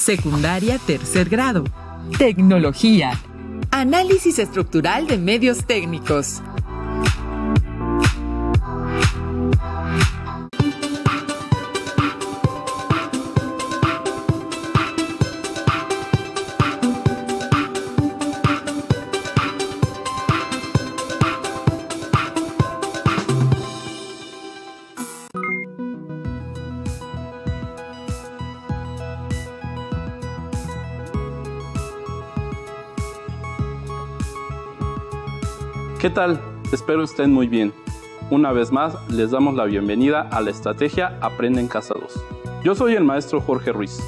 Secundaria tercer grado. Tecnología. Análisis estructural de medios técnicos. ¿Qué tal? Espero estén muy bien. Una vez más, les damos la bienvenida a la estrategia Aprende en Casa 2. Yo soy el maestro Jorge Ruiz.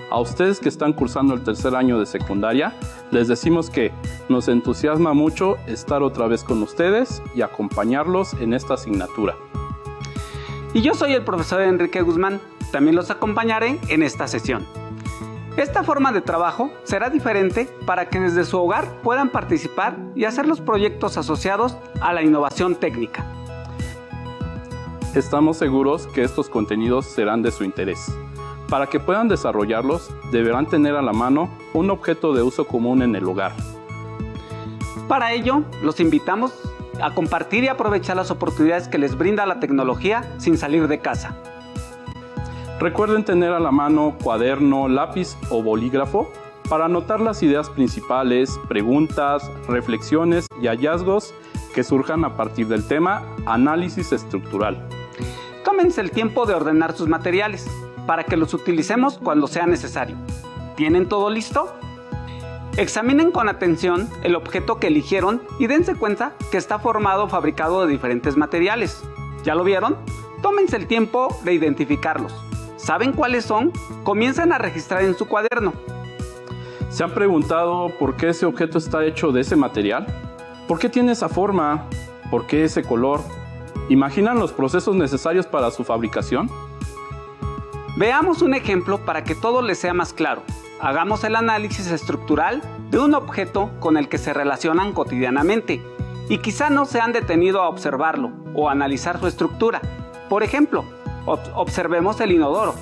A ustedes que están cursando el tercer año de secundaria, les decimos que nos entusiasma mucho estar otra vez con ustedes y acompañarlos en esta asignatura. Y yo soy el profesor Enrique Guzmán. También los acompañaré en esta sesión. Esta forma de trabajo será diferente para que desde su hogar puedan participar y hacer los proyectos asociados a la innovación técnica. Estamos seguros que estos contenidos serán de su interés. Para que puedan desarrollarlos, deberán tener a la mano un objeto de uso común en el hogar. Para ello, los invitamos a compartir y aprovechar las oportunidades que les brinda la tecnología sin salir de casa. Recuerden tener a la mano cuaderno, lápiz o bolígrafo para anotar las ideas principales, preguntas, reflexiones y hallazgos que surjan a partir del tema análisis estructural. Tómense el tiempo de ordenar sus materiales para que los utilicemos cuando sea necesario. ¿Tienen todo listo? Examinen con atención el objeto que eligieron y dense cuenta que está formado o fabricado de diferentes materiales. ¿Ya lo vieron? Tómense el tiempo de identificarlos. ¿Saben cuáles son? Comiencen a registrar en su cuaderno. ¿Se han preguntado por qué ese objeto está hecho de ese material? ¿Por qué tiene esa forma? ¿Por qué ese color? ¿Imaginan los procesos necesarios para su fabricación? Veamos un ejemplo para que todo les sea más claro. Hagamos el análisis estructural de un objeto con el que se relacionan cotidianamente y quizá no se han detenido a observarlo o analizar su estructura. Por ejemplo, observemos el inodoro.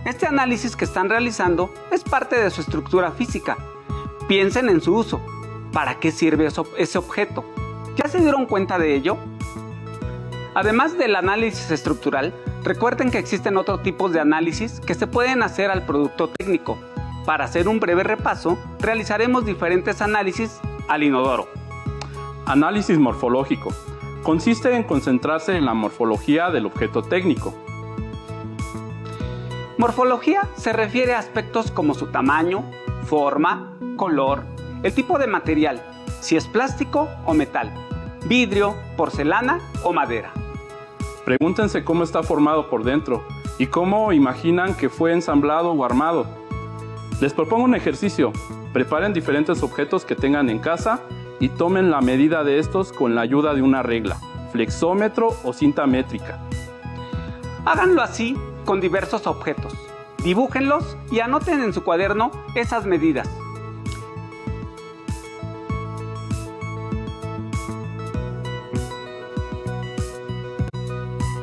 Este análisis que están realizando es parte de su estructura física. Piensen en su uso. ¿Para qué sirve ese objeto? ¿Ya se dieron cuenta de ello? Además del análisis estructural, recuerden que existen otros tipos de análisis que se pueden hacer al producto técnico. Para hacer un breve repaso, realizaremos diferentes análisis al inodoro. Análisis morfológico. Consiste en concentrarse en la morfología del objeto técnico. Morfología se refiere a aspectos como su tamaño, forma, color, el tipo de material, si es plástico o metal, vidrio, porcelana o madera. Pregúntense cómo está formado por dentro y cómo imaginan que fue ensamblado o armado. Les propongo un ejercicio. Preparen diferentes objetos que tengan en casa y tomen la medida de estos con la ayuda de una regla, flexómetro o cinta métrica. Háganlo así con diversos objetos. Dibújenlos y anoten en su cuaderno esas medidas.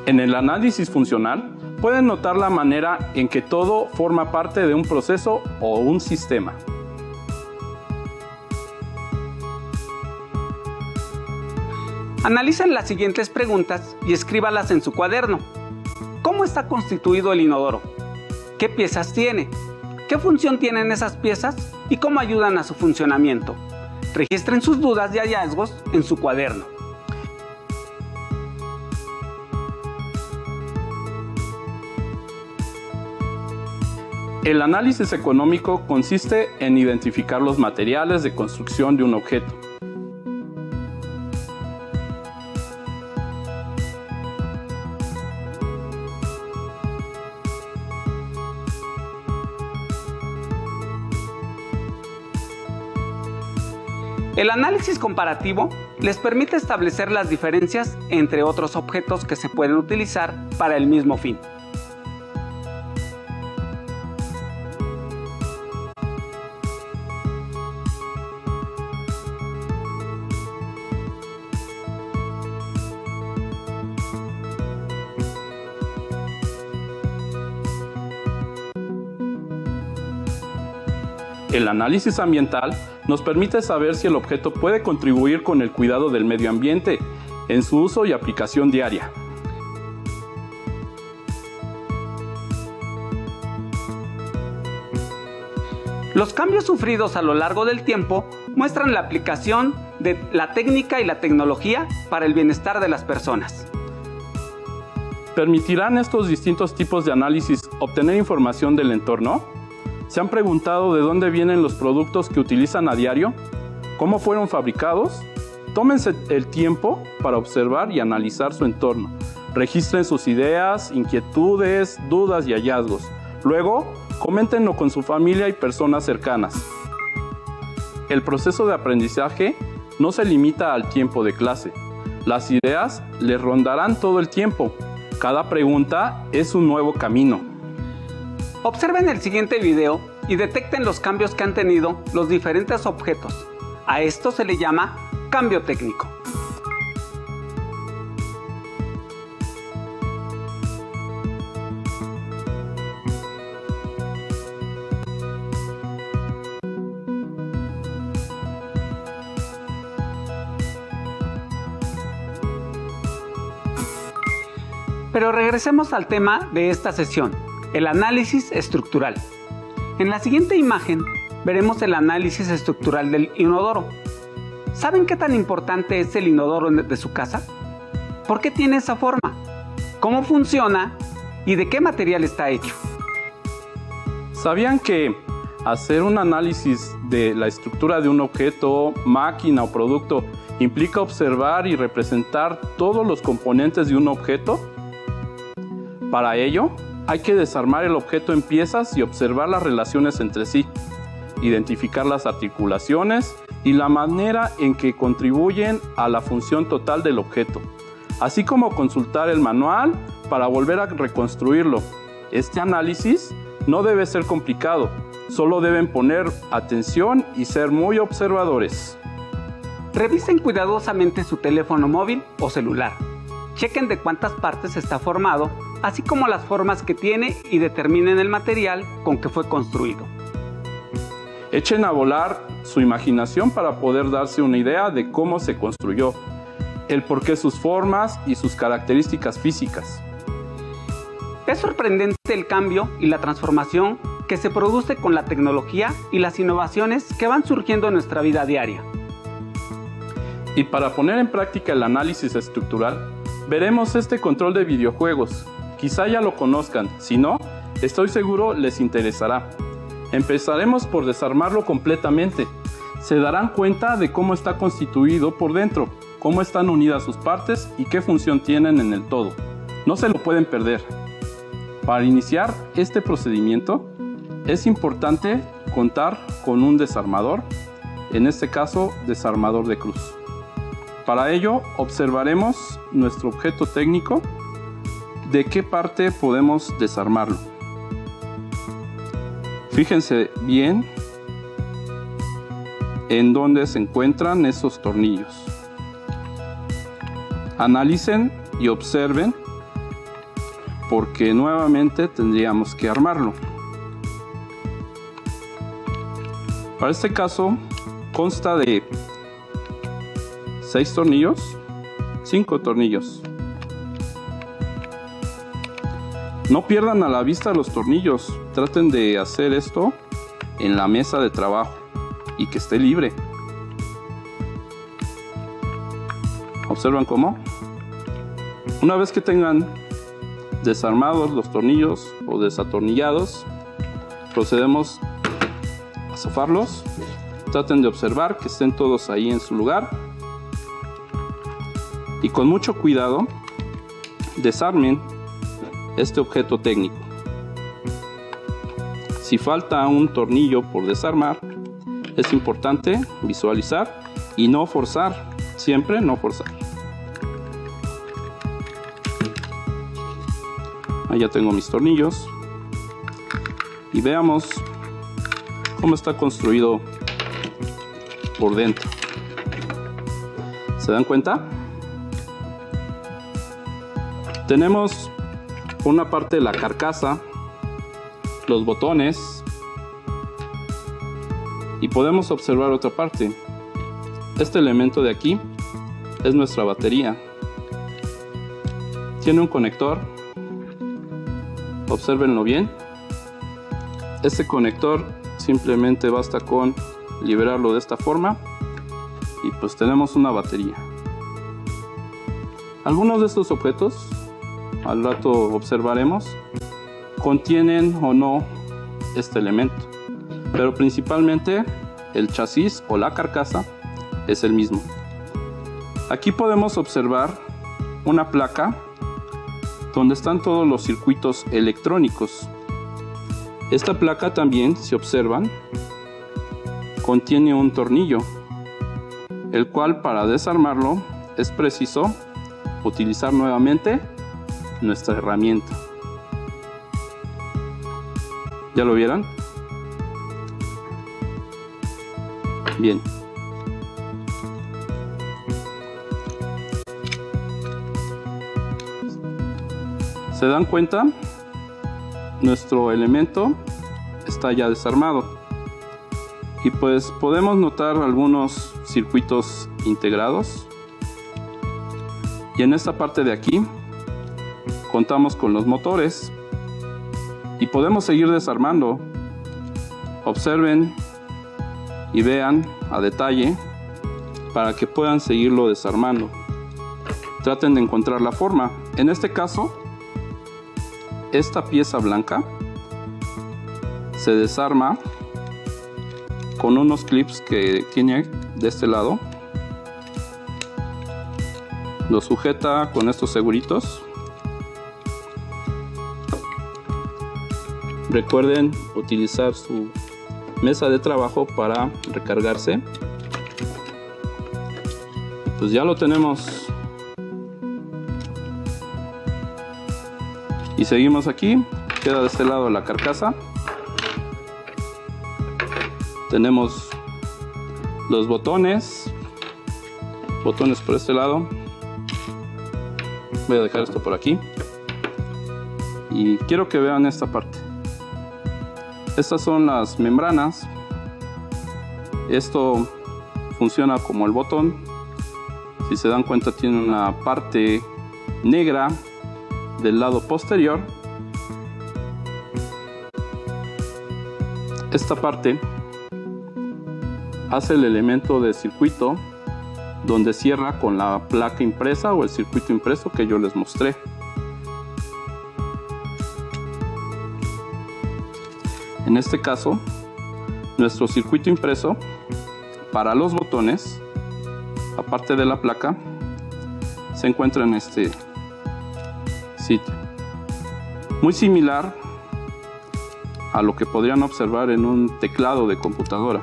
En el análisis funcional, pueden notar la manera en que todo forma parte de un proceso o un sistema. Analicen las siguientes preguntas y escríbalas en su cuaderno. ¿Cómo está constituido el inodoro? ¿Qué piezas tiene? ¿Qué función tienen esas piezas y cómo ayudan a su funcionamiento? Registren sus dudas y hallazgos en su cuaderno. El análisis económico consiste en identificar los materiales de construcción de un objeto. El análisis comparativo les permite establecer las diferencias entre otros objetos que se pueden utilizar para el mismo fin. El análisis ambiental nos permite saber si el objeto puede contribuir con el cuidado del medio ambiente en su uso y aplicación diaria. Los cambios sufridos a lo largo del tiempo muestran la aplicación de la técnica y la tecnología para el bienestar de las personas. ¿Permitirán estos distintos tipos de análisis obtener información del entorno? ¿Se han preguntado de dónde vienen los productos que utilizan a diario? ¿Cómo fueron fabricados? Tómense el tiempo para observar y analizar su entorno. Registren sus ideas, inquietudes, dudas y hallazgos. Luego, coméntenlo con su familia y personas cercanas. El proceso de aprendizaje no se limita al tiempo de clase. Las ideas les rondarán todo el tiempo. Cada pregunta es un nuevo camino. Observen el siguiente video y detecten los cambios que han tenido los diferentes objetos. A esto se le llama cambio técnico. Pero regresemos al tema de esta sesión, el análisis estructural. En la siguiente imagen veremos el análisis estructural del inodoro. ¿Saben qué tan importante es el inodoro de su casa? ¿Por qué tiene esa forma? ¿Cómo funciona? ¿Y de qué material está hecho? ¿Sabían que hacer un análisis de la estructura de un objeto, máquina o producto implica observar y representar todos los componentes de un objeto? Para ello, hay que desarmar el objeto en piezas y observar las relaciones entre sí, identificar las articulaciones y la manera en que contribuyen a la función total del objeto, así como consultar el manual para volver a reconstruirlo. Este análisis no debe ser complicado, solo deben poner atención y ser muy observadores. Revisen cuidadosamente su teléfono móvil o celular. Chequen de cuántas partes está formado, así como las formas que tiene y determinen el material con que fue construido. Echen a volar su imaginación para poder darse una idea de cómo se construyó, el porqué sus formas y sus características físicas. Es sorprendente el cambio y la transformación que se produce con la tecnología y las innovaciones que van surgiendo en nuestra vida diaria. Y para poner en práctica el análisis estructural, veremos este control de videojuegos. Quizá ya lo conozcan, si no, estoy seguro les interesará. Empezaremos por desarmarlo completamente. Se darán cuenta de cómo está constituido por dentro, cómo están unidas sus partes y qué función tienen en el todo. No se lo pueden perder. Para iniciar este procedimiento, es importante contar con un desarmador, en este caso, desarmador de cruz. Para ello, observaremos nuestro objeto técnico, de qué parte podemos desarmarlo. Fíjense bien en dónde se encuentran esos tornillos. Analicen y observen, porque nuevamente tendríamos que armarlo. Para este caso, consta de 6 tornillos, 5 tornillos. No pierdan a la vista los tornillos, traten de hacer esto en la mesa de trabajo y que esté libre. ¿Observan cómo? Una vez que tengan desarmados los tornillos o desatornillados, procedemos a zafarlos. Traten de observar que estén todos ahí en su lugar y con mucho cuidado desarmen este objeto técnico. Si falta un tornillo por desarmar, es importante visualizar y no forzar, siempre no forzar. Ahí ya tengo mis tornillos y veamos cómo está construido por dentro. ¿Se dan cuenta? Tenemos una parte de la carcasa, los botones, Y podemos observar otra parte. Este elemento de aquí es nuestra batería. Tiene un conector. Obsérvenlo bien. Este conector simplemente basta con liberarlo de esta forma y pues tenemos una batería. Algunos de estos objetos, al rato observaremos, contienen o no este elemento, pero principalmente el chasis o la carcasa es el mismo. Aquí podemos observar una placa donde están todos los circuitos electrónicos. Esta placa también, si observan, contiene un tornillo, el cual para desarmarlo es preciso utilizar nuevamente nuestra herramienta. ¿Ya lo vieron? Bien. ¿Se dan cuenta? Nuestro elemento está ya desarmado. Y pues podemos notar algunos circuitos integrados. Y en esta parte de aquí contamos con los motores. Y podemos seguir desarmando. Observen y vean a detalle para que puedan seguirlo desarmando. Traten de encontrar la forma. En este caso, esta pieza blanca se desarma con unos clips que tiene de este lado. Lo sujeta con estos seguritos. Recuerden utilizar su mesa de trabajo para recargarse. Pues ya lo tenemos. Y seguimos aquí. Queda de este lado la carcasa. Tenemos los botones por este lado. Voy a dejar esto por aquí y quiero que vean esta parte. Estas son las membranas. Esto funciona como el botón. Si se dan cuenta, tiene una parte negra del lado posterior. Esta parte hace el elemento de circuito donde cierra con la placa impresa o el circuito impreso que yo les mostré. En este caso, nuestro circuito impreso para los botones, aparte de la placa, se encuentra en este sitio. Muy similar a lo que podrían observar en un teclado de computadora.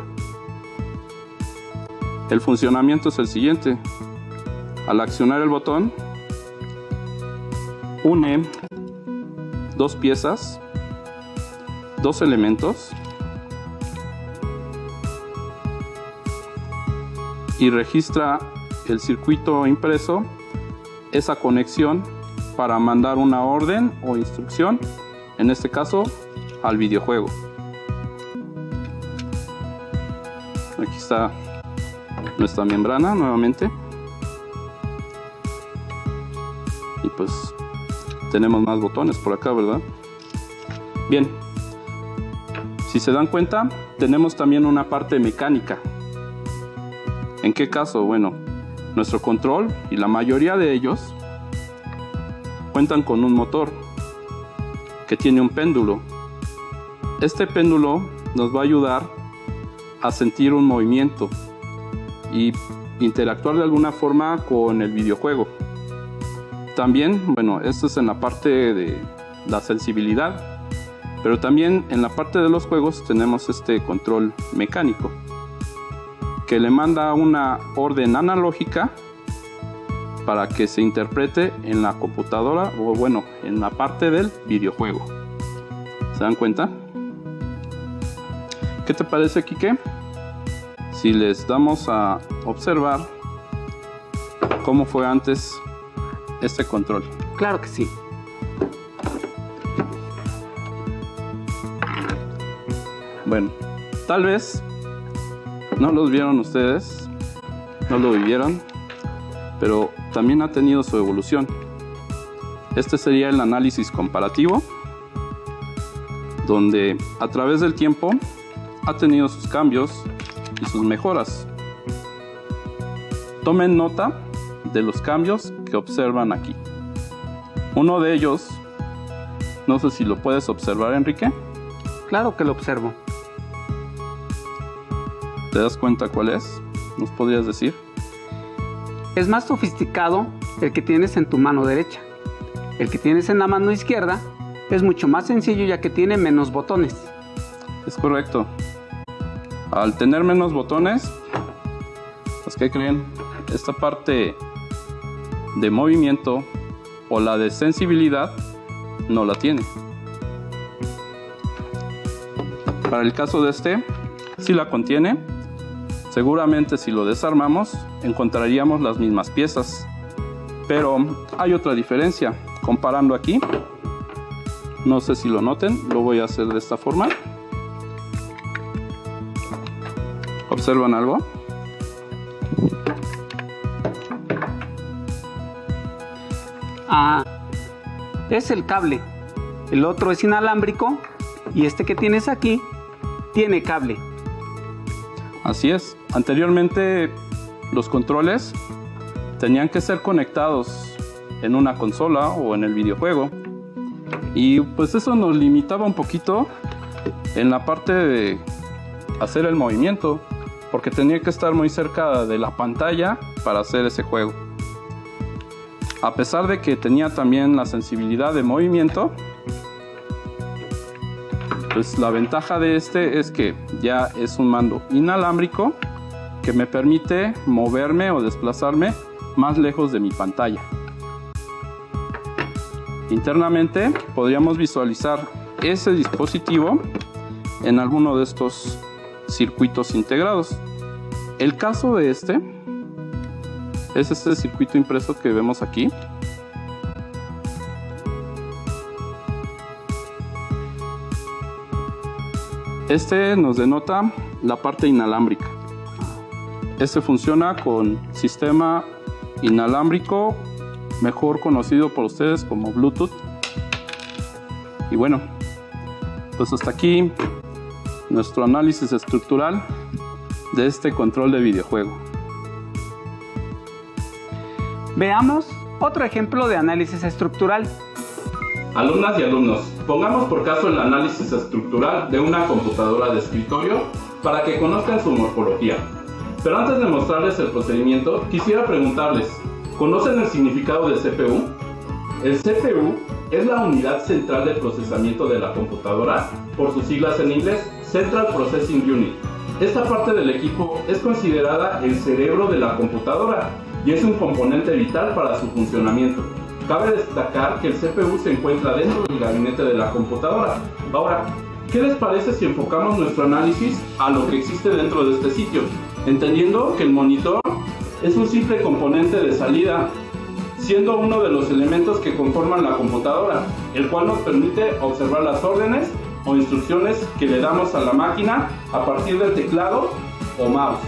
El funcionamiento es el siguiente. Al accionar el botón, une dos piezas, dos elementos, y registra el circuito impreso esa conexión para mandar una orden o instrucción, en este caso al videojuego. Aquí está nuestra membrana nuevamente y pues tenemos más botones por acá, ¿verdad? Bien, si se dan cuenta, tenemos también una parte mecánica. ¿En qué caso? Bueno, nuestro control y la mayoría de ellos cuentan con un motor que tiene un péndulo. Este péndulo nos va a ayudar a sentir un movimiento y interactuar de alguna forma con el videojuego. También, bueno, esto es en la parte de la sensibilidad, pero también en la parte de los juegos tenemos este control mecánico que le manda una orden analógica para que se interprete en la computadora o bueno, en la parte del videojuego. ¿Se dan cuenta? ¿Qué te parece, Quique? Si les damos a observar cómo fue antes este control. Claro que sí. Bueno, tal vez No los vieron ustedes, no lo vivieron, pero también ha tenido su evolución. Este sería el análisis comparativo, donde a través del tiempo ha tenido sus cambios y sus mejoras. Tomen nota de los cambios que observan aquí. Uno de ellos, no sé si lo puedes observar, Enrique. Claro que lo observo. ¿Te das cuenta cuál es? ¿Nos podrías decir? Es más sofisticado el que tienes en tu mano derecha. El que tienes en la mano izquierda es mucho más sencillo ya que tiene menos botones. Es correcto. Al tener menos botones, pues ¿qué creen? Esta parte de movimiento o la de sensibilidad no la tiene. Para el caso de este, sí la contiene. Seguramente si lo desarmamos encontraríamos las mismas piezas, pero hay otra diferencia. Comparando aquí, no sé si lo noten, lo voy a hacer de esta forma. ¿Observan algo? Es el cable. El otro es inalámbrico y este que tienes aquí tiene cable. Así es. Anteriormente los controles tenían que ser conectados en una consola o en el videojuego, y pues eso nos limitaba un poquito en la parte de hacer el movimiento, porque tenía que estar muy cerca de la pantalla para hacer ese juego. A pesar de que tenía también la sensibilidad de movimiento, pues la ventaja de este es que ya es un mando inalámbrico que me permite moverme o desplazarme más lejos de mi pantalla. Internamente podríamos visualizar ese dispositivo en alguno de estos circuitos integrados. El caso de este es este circuito impreso que vemos aquí. Este nos denota la parte inalámbrica. Este funciona con sistema inalámbrico, mejor conocido por ustedes como Bluetooth. Y bueno, pues hasta aquí nuestro análisis estructural de este control de videojuego. Veamos otro ejemplo de análisis estructural. Alumnas y alumnos, pongamos por caso el análisis estructural de una computadora de escritorio para que conozcan su morfología. Pero antes de mostrarles el procedimiento, quisiera preguntarles, ¿conocen el significado de CPU? El CPU es la unidad central de procesamiento de la computadora, por sus siglas en inglés, Central Processing Unit. Esta parte del equipo es considerada el cerebro de la computadora y es un componente vital para su funcionamiento. Cabe destacar que el CPU se encuentra dentro del gabinete de la computadora. Ahora, ¿qué les parece si enfocamos nuestro análisis a lo que existe dentro de este sitio? Entendiendo que el monitor es un simple componente de salida, siendo uno de los elementos que conforman la computadora, el cual nos permite observar las órdenes o instrucciones que le damos a la máquina a partir del teclado o mouse.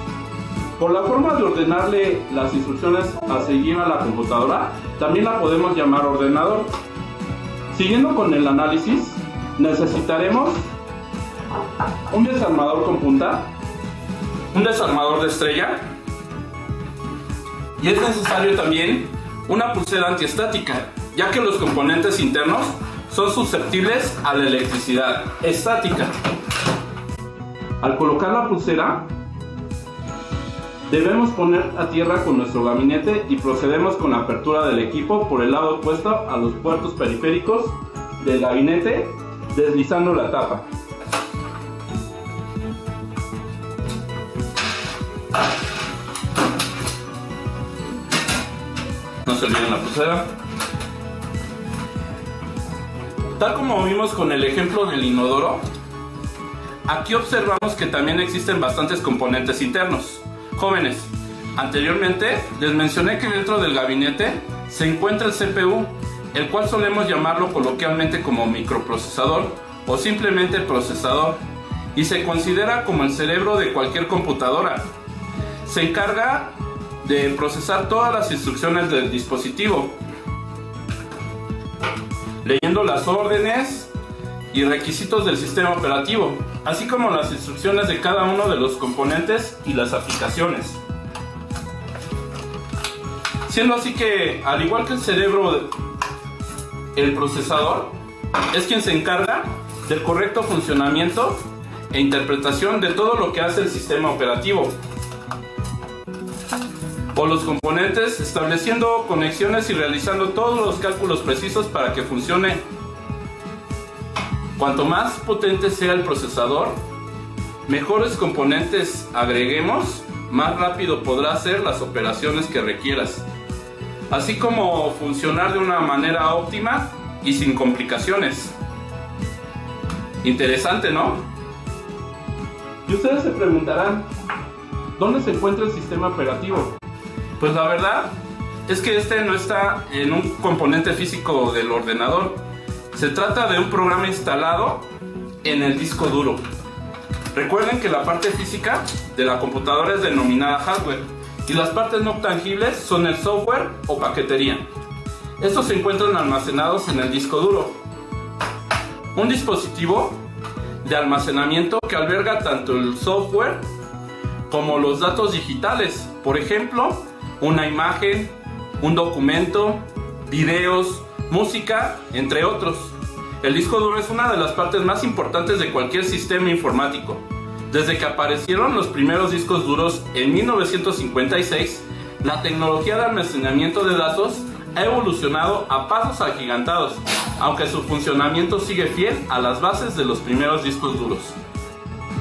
Por la forma de ordenarle las instrucciones a seguir a la computadora, también la podemos llamar ordenador. Siguiendo con el análisis, necesitaremos un desarmador con punta, un desarmador de estrella, y es necesario también una pulsera antiestática, ya que los componentes internos son susceptibles a la electricidad estática. Al colocar la pulsera, debemos poner a tierra con nuestro gabinete y procedemos con la apertura del equipo por el lado opuesto a los puertos periféricos del gabinete, deslizando la tapa. No se olviden la pulsera. Tal como vimos con el ejemplo del inodoro, aquí observamos que también existen bastantes componentes internos. Jóvenes, anteriormente les mencioné que dentro del gabinete se encuentra el CPU, el cual solemos llamarlo coloquialmente como microprocesador o simplemente procesador. y se considera como el cerebro de cualquier computadora. Se encarga de procesar todas las instrucciones del dispositivo, leyendo las órdenes y requisitos del sistema operativo, así como las instrucciones de cada uno de los componentes y las aplicaciones. Siendo así que, al igual que el cerebro, el procesador es quien se encarga del correcto funcionamiento e interpretación de todo lo que hace el sistema operativo o los componentes, estableciendo conexiones y realizando todos los cálculos precisos para que funcione. Cuanto más potente sea el procesador, mejores componentes agreguemos, más rápido podrá hacer las operaciones que requieras, así como funcionar de una manera óptima y sin complicaciones. Interesante, ¿no? Y ustedes se preguntarán, ¿dónde se encuentra el sistema operativo? Pues la verdad es que este no está en un componente físico del ordenador. Se trata de un programa instalado en el disco duro. Recuerden que la parte física de la computadora es denominada hardware y las partes no tangibles son el software o paquetería. Estos se encuentran almacenados en el disco duro, un dispositivo de almacenamiento que alberga tanto el software como los datos digitales, por ejemplo, una imagen, un documento, videos, música, entre otros. El disco duro es una de las partes más importantes de cualquier sistema informático. Desde que aparecieron los primeros discos duros en 1956, la tecnología de almacenamiento de datos ha evolucionado a pasos agigantados, aunque su funcionamiento sigue fiel a las bases de los primeros discos duros.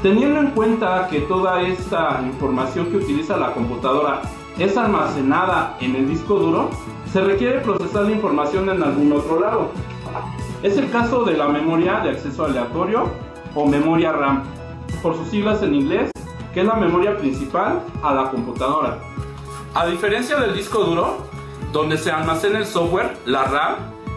Teniendo en cuenta que toda esta información que utiliza la computadora es almacenada en el disco duro, se requiere procesar la información en algún otro lado. Es el caso de la memoria de acceso aleatorio o memoria RAM, por sus siglas en inglés, que es la memoria principal a la computadora. A diferencia del disco duro, donde se almacena el software, la RAM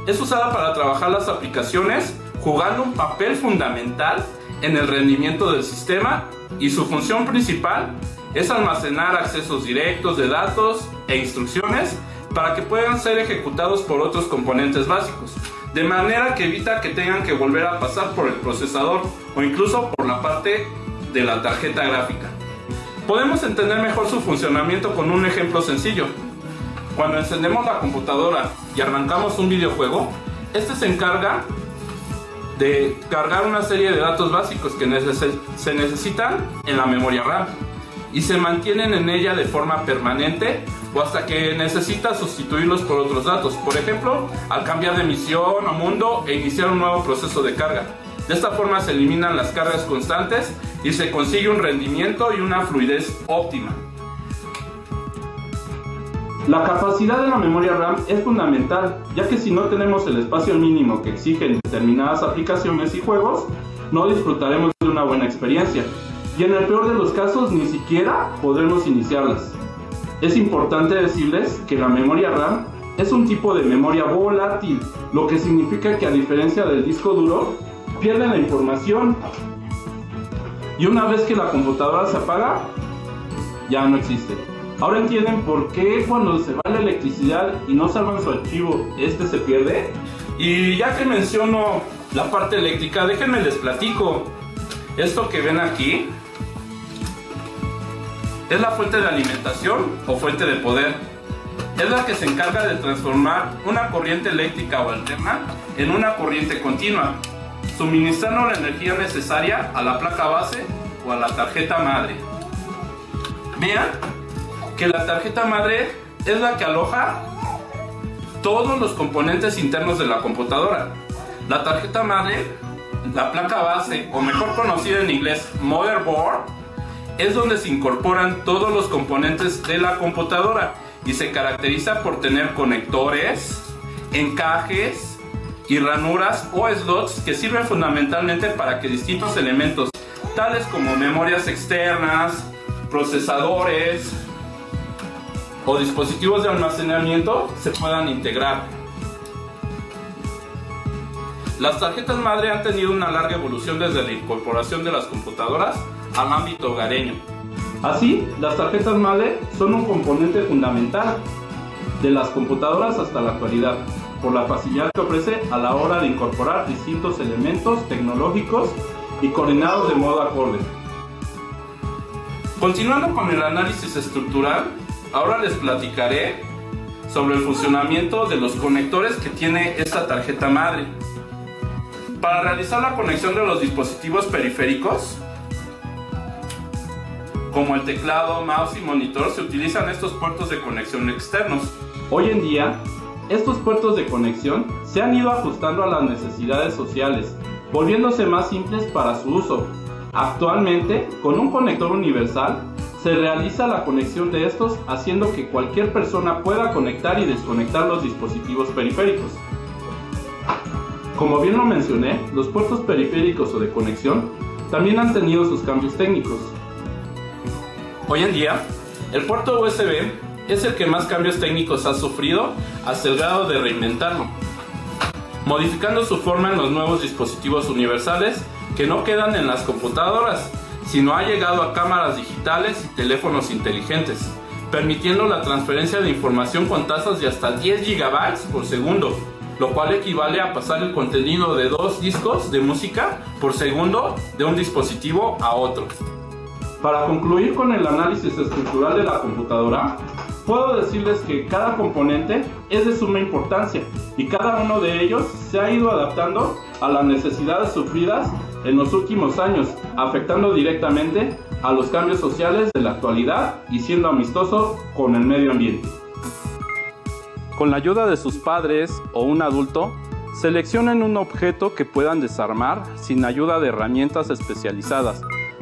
es usada para trabajar las aplicaciones, jugando un papel fundamental en el rendimiento del sistema, y su función principal es almacenar accesos directos de datos e instrucciones para que puedan ser ejecutados por otros componentes básicos, de manera que evita que tengan que volver a pasar por el procesador o incluso por la parte de la tarjeta gráfica. Podemos entender mejor su funcionamiento con un ejemplo sencillo. Cuando encendemos la computadora y arrancamos un videojuego, este se encarga de cargar una serie de datos básicos que se necesitan en la memoria RAM y se mantienen en ella de forma permanente o hasta que necesita sustituirlos por otros datos, por ejemplo, al cambiar de misión o mundo e iniciar un nuevo proceso de carga. De esta forma se eliminan las cargas constantes y se consigue un rendimiento y una fluidez óptima. La capacidad de la memoria RAM es fundamental, ya que si no tenemos el espacio mínimo que exigen determinadas aplicaciones y juegos, no disfrutaremos de una buena experiencia, y en el peor de los casos ni siquiera podremos iniciarlas. Es importante decirles que la memoria RAM es un tipo de memoria volátil, lo que significa que a diferencia del disco duro, pierde la información y una vez que la computadora se apaga, ya no existe. Ahora entienden por qué cuando se va la electricidad y no salvan su archivo, este se pierde. Y ya que menciono la parte eléctrica, déjenme les platico. Esto que ven aquí es la fuente de alimentación o fuente de poder. Es la que se encarga de transformar una corriente eléctrica o alterna en una corriente continua, suministrando la energía necesaria a la placa base o a la tarjeta madre. Vean que la tarjeta madre es la que aloja todos los componentes internos de la computadora. La tarjeta madre, la placa base, o mejor conocida en inglés motherboard, es donde se incorporan todos los componentes de la computadora y se caracteriza por tener conectores, encajes y ranuras o slots que sirven fundamentalmente para que distintos elementos, tales como memorias externas, procesadores o dispositivos de almacenamiento, se puedan integrar. Las tarjetas madre han tenido una larga evolución desde la incorporación de las computadoras al ámbito hogareño. Así, las tarjetas madre son un componente fundamental de las computadoras hasta la actualidad, por la facilidad que ofrece a la hora de incorporar distintos elementos tecnológicos y coordinados de modo acorde. Continuando con el análisis estructural, ahora les platicaré sobre el funcionamiento de los conectores que tiene esta tarjeta madre. Para realizar la conexión de los dispositivos periféricos, como el teclado, mouse y monitor, se utilizan estos puertos de conexión externos. Hoy en día, estos puertos de conexión se han ido ajustando a las necesidades sociales, volviéndose más simples para su uso. Actualmente, con un conector universal, se realiza la conexión de estos, haciendo que cualquier persona pueda conectar y desconectar los dispositivos periféricos. Como bien lo mencioné, los puertos periféricos o de conexión también han tenido sus cambios técnicos. Hoy en día, el puerto USB es el que más cambios técnicos ha sufrido hasta el grado de reinventarlo, modificando su forma en los nuevos dispositivos universales que no quedan en las computadoras, sino ha llegado a cámaras digitales y teléfonos inteligentes, permitiendo la transferencia de información con tasas de hasta 10 GB por segundo, lo cual equivale a pasar el contenido de 2 discos de música por segundo de un dispositivo a otro. Para concluir con el análisis estructural de la computadora, puedo decirles que cada componente es de suma importancia y cada uno de ellos se ha ido adaptando a las necesidades sufridas en los últimos años, afectando directamente a los cambios sociales de la actualidad y siendo amistoso con el medio ambiente. Con la ayuda de sus padres o un adulto, seleccionen un objeto que puedan desarmar sin ayuda de herramientas especializadas,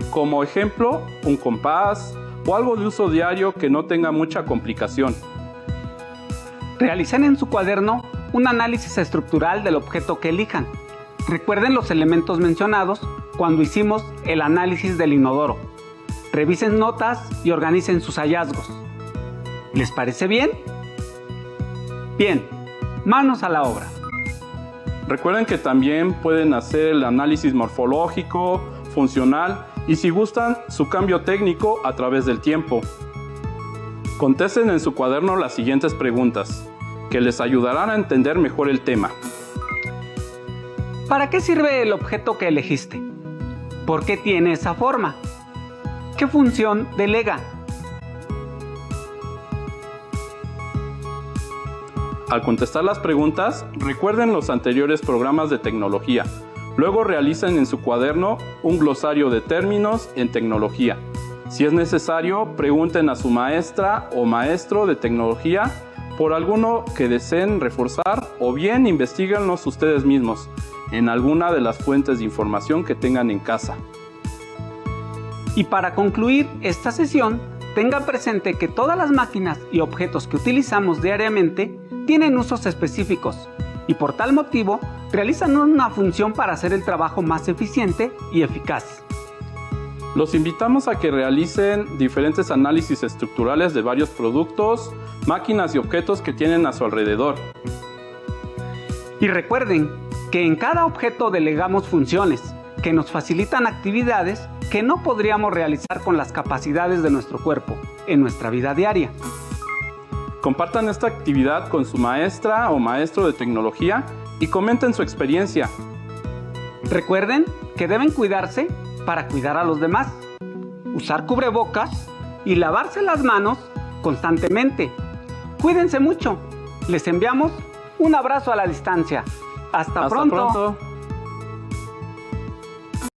como ejemplo un compás o algo de uso diario que no tenga mucha complicación. Realicen en su cuaderno un análisis estructural del objeto que elijan. Recuerden los elementos mencionados cuando hicimos el análisis del inodoro. Revisen notas y organicen sus hallazgos. ¿Les parece bien? Bien, manos a la obra. Recuerden que también pueden hacer el análisis morfológico, funcional y, si gustan, su cambio técnico a través del tiempo. Contesten en su cuaderno las siguientes preguntas, que les ayudarán a entender mejor el tema. ¿Para qué sirve el objeto que elegiste? ¿Por qué tiene esa forma? ¿Qué función delega? Al contestar las preguntas, recuerden los anteriores programas de tecnología. Luego realicen en su cuaderno un glosario de términos en tecnología. Si es necesario, pregunten a su maestra o maestro de tecnología por alguno que deseen reforzar, o bien investíguenlos ustedes mismos en alguna de las fuentes de información que tengan en casa. Y para concluir esta sesión, tengan presente que todas las máquinas y objetos que utilizamos diariamente tienen usos específicos y por tal motivo realizan una función para hacer el trabajo más eficiente y eficaz. Los invitamos a que realicen diferentes análisis estructurales de varios productos, máquinas y objetos que tienen a su alrededor. Y recuerden que en cada objeto delegamos funciones que nos facilitan actividades que no podríamos realizar con las capacidades de nuestro cuerpo en nuestra vida diaria. Compartan esta actividad con su maestra o maestro de tecnología y comenten su experiencia. Recuerden que deben cuidarse para cuidar a los demás, usar cubrebocas y lavarse las manos constantemente. Cuídense mucho. Les enviamos un abrazo a la distancia. Hasta pronto.